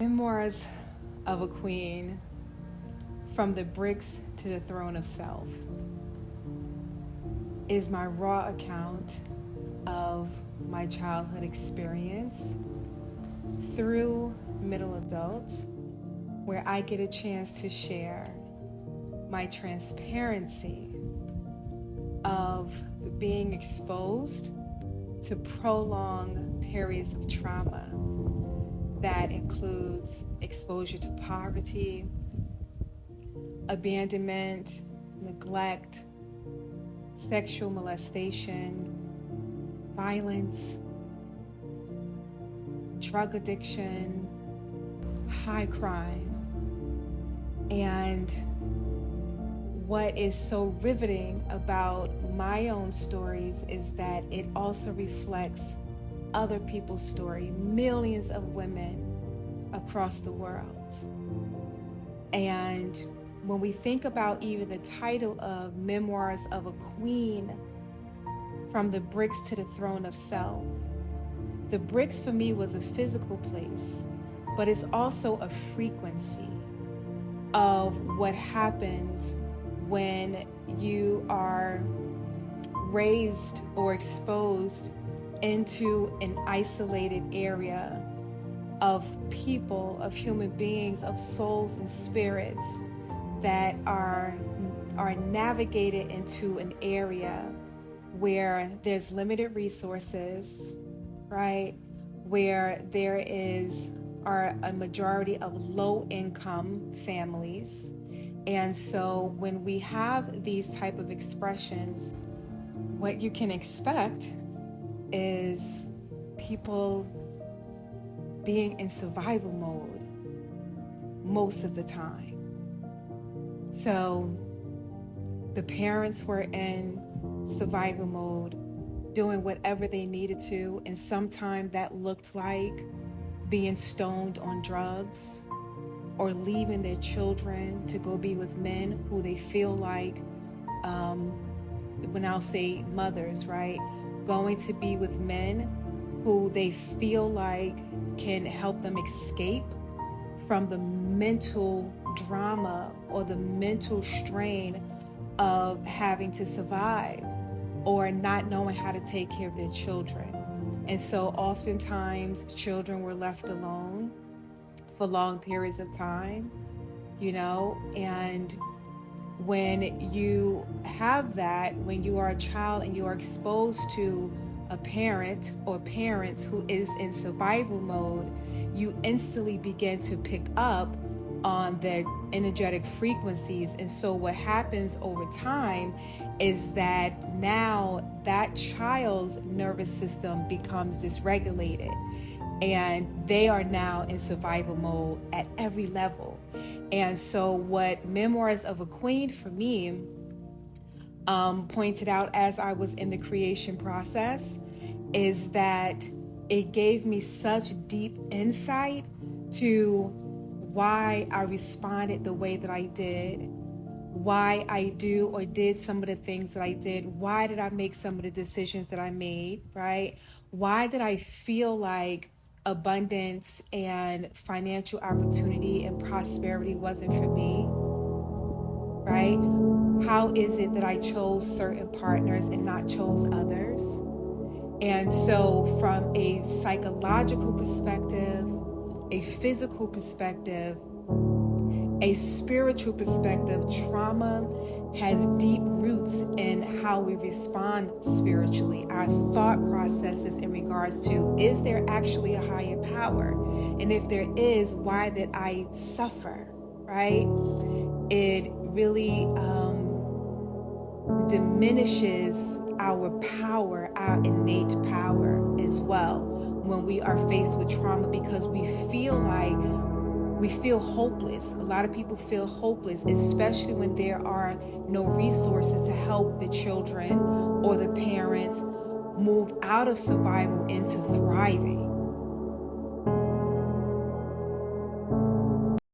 Memoirs of a Queen, From the Bricks to the Throne of Self, is my raw account of my childhood experience through middle adult, where I get a chance to share my transparency of being exposed to prolonged periods of trauma. That includes exposure to poverty, abandonment, neglect, sexual molestation, violence, drug addiction, high crime. And what is so riveting about my own stories is that it also reflects other people's story, millions of women across the world. And when we think about even the title of Memoirs of a Queen, From the Bricks to the Throne of Self, the bricks for me was a physical place, but it's also a frequency of what happens when you are raised or exposed into an isolated area of people, of human beings, of souls and spirits that are navigated into an area where there's limited resources, right? Where there are a majority of low-income families. And so when we have these type of expressions, what you can expect is people being in survival mode most of the time. So the parents were in survival mode, doing whatever they needed to, and sometimes that looked like being stoned on drugs or leaving their children to go be with men who they feel like, when I'll say mothers, right? Going to be with men who they feel like can help them escape from the mental drama or the mental strain of having to survive or not knowing how to take care of their children. And so oftentimes children were left alone for long periods of time, and when you have that, when you are a child and you are exposed to a parent or parents who is in survival mode, you instantly begin to pick up on their energetic frequencies. And so what happens over time is that now that child's nervous system becomes dysregulated and they are now in survival mode at every level. And so what Memoirs of a Queen for me pointed out as I was in the creation process is that it gave me such deep insight to why I responded the way that I did, why I do or did some of the things that I did, why did I make some of the decisions that I made, right? Why did I feel like abundance and financial opportunity and prosperity wasn't for me, right? How is it that I chose certain partners and not chose others? And so from a psychological perspective, a physical perspective, a spiritual perspective, trauma has deep roots in how we respond spiritually, our thought processes in regards to, is there actually a higher power? And if there is, why did I suffer, right? It really diminishes our power, our innate power as well when we are faced with trauma, because we feel hopeless. A lot of people feel hopeless, especially when there are no resources to help the children or the parents move out of survival into thriving.